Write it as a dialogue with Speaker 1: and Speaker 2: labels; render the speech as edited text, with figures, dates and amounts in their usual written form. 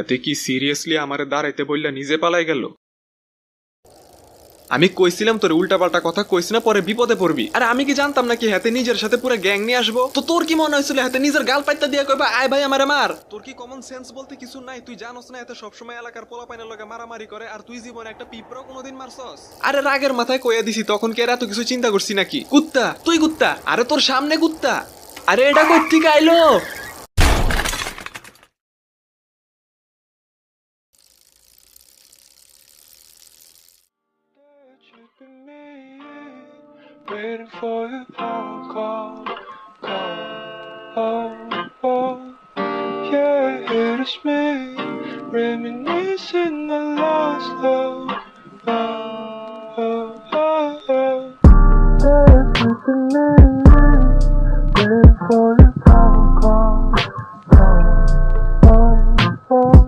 Speaker 1: এতে কি সিরিয়াসলি আমারে দাঁড়াইতে বললা নিজে পালাই গেল? আমি কইছিলাম তোর উল্টাপাল্টা কথা কইছি না, পরে বিপদে পড়বি। আরে আমি কি জানতাম নাকি হাতে নিজের সাথে পুরো গ্যাং নিয়ে আসবো? তো তোর কি মনে হয়েছিল হাতে নিজের গাল পাইতা দিয়ে কইবা আয় ভাই আমারে মার? তোর কি কমন সেন্স বলতে কিছু নাই? তুই জানোস না এতে সবসময় এলাকার পোলাপাইনের লগে মারামারি করে, আর তুই জীবনে একটা পিঁপড়াও কোনোদিন মারছস? আরে রাগের মাথায় কইয়া দিছি, তখন কি আর এত কিছু চিন্তা করছি নাকি? কুত্তা তুই কুত্তা, আরে তোর সামনে কুত্তা। আরে এটা কই থেকে আইলো?
Speaker 2: Waiting for your phone call, oh, oh, yeah, it is me, reminiscing the last love, oh, oh, oh, oh. Waiting for